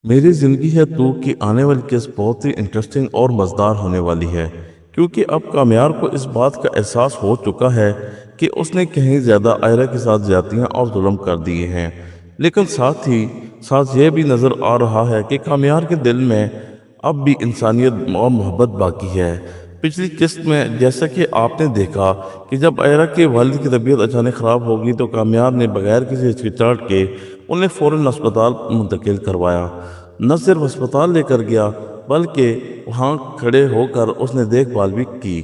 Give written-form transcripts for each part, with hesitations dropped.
मेरी ज़िंदगी है तू की आने वाली केस बहुत ही इंटरेस्टिंग और मज़ेदार होने वाली है, क्योंकि अब कामयार को इस बात का एहसास हो चुका है कि उसने कहीं ज़्यादा आयरा के साथ ज़्यादतियाँ और जुल्म कर दिए हैं। लेकिन साथ ही साथ ये भी नज़र आ रहा है कि कामयार के दिल में अब भी इंसानियत और मोहब्बत बाकी है। पिछली किस्त में जैसा कि आपने देखा कि जब आयरा के वालिद की तबीयत अचानक ख़राब हो गई तो कामयार ने बगैर किसी हिचकिचाहट के उन्हें फ़ौरन अस्पताल मुंतकिल करवाया। न सिर्फ अस्पताल लेकर गया बल्कि वहाँ खड़े होकर उसने देखभाल भी की।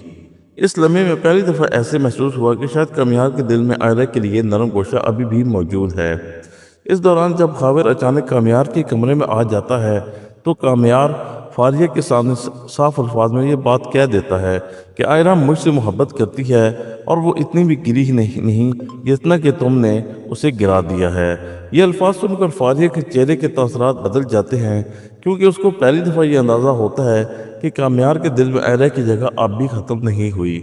इस लम्हे में पहली दफ़ा ऐसे महसूस हुआ कि शायद कामयार के दिल में आयरा के लिए नरम गोशा अभी भी मौजूद है। इस दौरान जब खाविर अचानक कामयार के कमरे में आ जाता है तो कामयार फारिया के सामने साफ अल्फाज में ये बात कह देता है कि आयरा मुझसे मोहब्बत करती है और वो इतनी भी गिरी ही नहीं जितना कि तुमने उसे गिरा दिया है। ये अल्फाज सुनकर फारिया के चेहरे के तासरात बदल जाते हैं, क्योंकि उसको पहली दफ़ा ये अंदाज़ा होता है कि कामयार के दिल में आयरा की जगह अब भी ख़त्म नहीं हुई।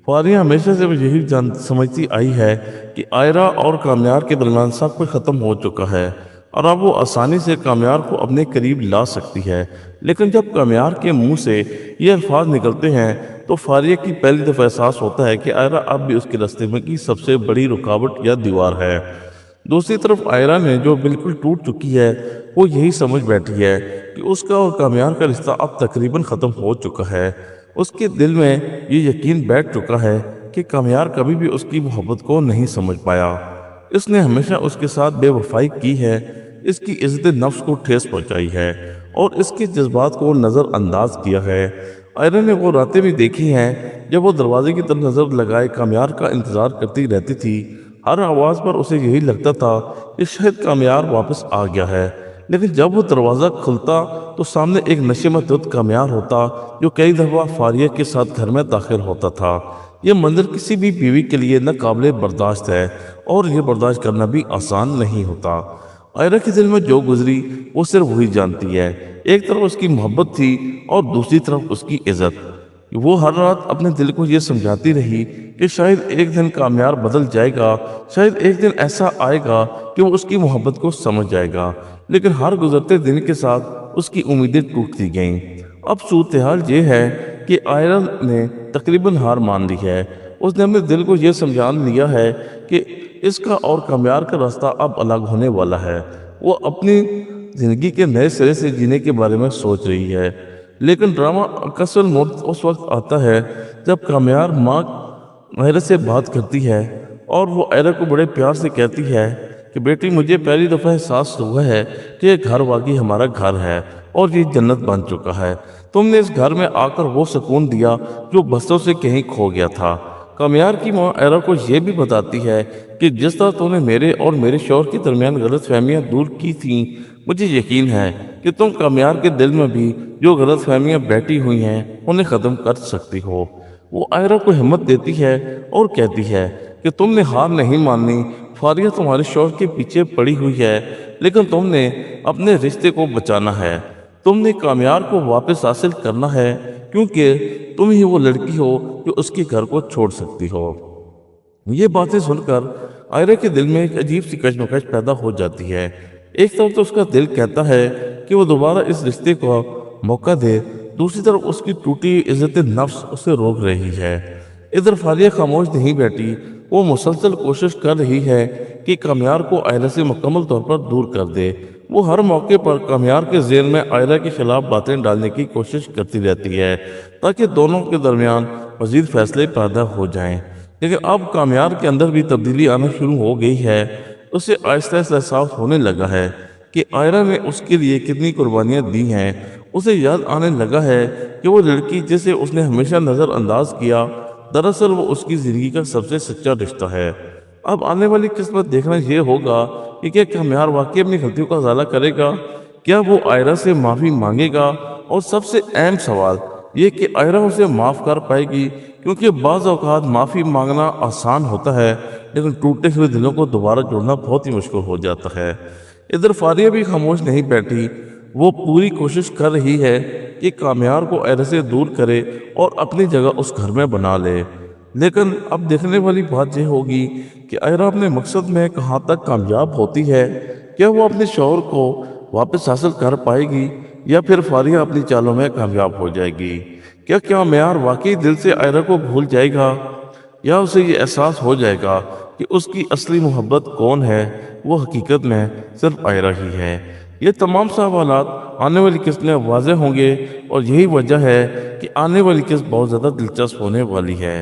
फारिया हमेशा से यही जान समझती आई है कि आयरा और कामयार के दरमियान सब कुछ ख़त्म हो चुका है और अब वो आसानी से कामयार को अपने करीब ला सकती है। लेकिन जब कामयार के मुंह से ये अल्फाज निकलते हैं तो फारिया की पहली दफ़ा एहसास होता है कि आयरा अब भी उसके रास्ते में की सबसे बड़ी रुकावट या दीवार है। दूसरी तरफ आयरा ने जो बिल्कुल टूट चुकी है वो यही समझ बैठी है कि उसका और कामयार का रिश्ता अब तकरीबन ख़त्म हो चुका है। उसके दिल में ये यकीन बैठ चुका है कि कामयार कभी भी उसकी मोहब्बत को नहीं समझ पाया। इसने हमेशा उसके साथ बेवफाई की है, इसकी इज्जत नफ्स को ठेस पहुंचाई है और इसके जज्बात को नज़रअंदाज किया है। आयरा ने वो रातें भी देखी हैं जब वो दरवाजे की तरफ नज़र लगाए कामयार का इंतज़ार करती रहती थी। हर आवाज़ पर उसे यही लगता था कि शायद कामयार वापस आ गया है। लेकिन जब वो दरवाज़ा खुलता तो सामने एक नशे में धुत कामयार होता जो कई दफ़ा फारिया के साथ घर में दाखिल होता था। यह मंजर किसी भी बीवी के लिए नाकाबिले बर्दाश्त है और ये बर्दाश्त करना भी आसान नहीं होता। आयरा के दिल में जो गुजरी वो सिर्फ वही जानती है। एक तरफ उसकी मोहब्बत थी और दूसरी तरफ उसकी इज्जत। वो हर रात अपने दिल को ये समझाती रही कि शायद एक दिन कामयार बदल जाएगा, शायद एक दिन ऐसा आएगा कि वो उसकी मोहब्बत को समझ जाएगा। लेकिन हर गुजरते दिन के साथ उसकी उम्मीदें टूटती गईं। अब सूरत हाल ये है कि आयरा ने तकरीबन हार मान ली है। उसने अपने दिल को ये समझा लिया है कि इसका और कामयार का रास्ता अब अलग होने वाला है। वो अपनी ज़िंदगी के नए सिरे से जीने के बारे में सोच रही है। लेकिन ड्रामा का असल मोड़ उस वक्त आता है जब कामयार माँ आयरा से बात करती है और वो आयरा को बड़े प्यार से कहती है कि बेटी, मुझे पहली दफ़ा एहसास हुआ है कि ये घर वाकई हमारा घर है और ये जन्नत बन चुका है। तुमने इस घर में आकर वो सुकून दिया जो बरसों से कहीं खो गया था। कामयार की माँ आयरा को ये भी बताती है कि जिस तरह तूने मेरे और मेरे शौहर के दरमियान गलत फहमियाँ दूर की थीं, मुझे यकीन है कि तुम कामयार के दिल में भी जो गलत फहमियाँ बैठी हुई हैं उन्हें ख़त्म कर सकती हो। वो आयरा को हिम्मत देती है और कहती है कि तुमने हार नहीं मानी। फारिया तुम्हारे शौहर के पीछे पड़ी हुई है, लेकिन तुमने अपने रिश्ते को बचाना है। तुमने कामयार को वापस हासिल करना है, क्योंकि तुम ही वो लड़की हो जो उसके घर को छोड़ सकती हो। ये बातें सुनकर आयरा के दिल में एक अजीब सी कशमकश पैदा हो जाती है। एक तरफ तो उसका दिल कहता है कि वो दोबारा इस रिश्ते को मौका दे, दूसरी तरफ उसकी टूटी इज्जत नफ्स उसे रोक रही है। इधर फारिया खामोश नहीं बैठी, वो मुसलसल कोशिश कर रही है कि कामयार को आयरा से मुकम्मल तौर पर दूर कर दे। वो हर मौके पर कामयार के ज़हन में आयरा के खिलाफ बातें डालने की कोशिश करती रहती है ताकि दोनों के दरमियान मज़ीद फैसले पैदा हो जाएं। लेकिन अब कामयार के अंदर भी तब्दीली आना शुरू हो गई है। उसे आहिस्ता आहिस्ता एहसास होने लगा है कि आयरा ने उसके लिए कितनी कुर्बानियाँ दी हैं। उसे याद आने लगा है कि वो लड़की जिसे उसने हमेशा नज़रअंदाज किया, दरअसल वो उसकी ज़िंदगी का सबसे सच्चा रिश्ता है। अब आने वाली किस्मत देखना ये होगा कि क्या कामयार वाकई अपनी गलतियों का उजाला करेगा, क्या वो आयरा से माफ़ी मांगेगा, और सबसे अहम सवाल ये कि आयरा उसे माफ़ कर पाएगी, क्योंकि बाज़ औक़ात माफ़ी मांगना आसान होता है लेकिन टूटे हुए दिलों को दोबारा जोड़ना बहुत ही मुश्किल हो जाता है। इधर फारिया भी खामोश नहीं बैठी, वो पूरी कोशिश कर रही है कि कामयार को आयरा से दूर करे और अपनी जगह उस घर में बना ले। लेकिन अब देखने वाली बात यह होगी कि आयरा अपने मकसद में कहाँ तक कामयाब होती है। क्या वो अपने शौहर को वापस हासिल कर पाएगी या फिर फारिया अपनी चालों में कामयाब हो जाएगी? क्या मेयार वाकई दिल से आयरा को भूल जाएगा या उसे ये एहसास हो जाएगा कि उसकी असली मोहब्बत कौन है, वो हकीकत में सिर्फ आयरा ही है? ये तमाम सवालात आने वाली किस्त में वाज़ेह होंगे और यही वजह है कि आने वाली किस्त बहुत ज़्यादा दिलचस्प होने वाली है।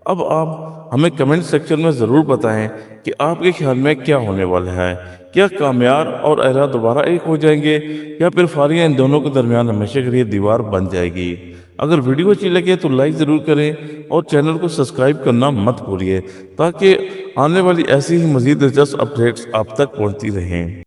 अब आप हमें कमेंट सेक्शन में ज़रूर बताएं कि आपके ख्याल में क्या होने वाला है। क्या कामयार और आयरा दोबारा एक हो जाएंगे या फिर फारिया इन दोनों के दरमियान हमेशा के लिए दीवार बन जाएगी? अगर वीडियो अच्छी लगे तो लाइक ज़रूर करें और चैनल को सब्सक्राइब करना मत भूलिए ताकि आने वाली ऐसी ही मज़ीद दिलचस्प अपडेट्स आप तक पहुंचती रहें।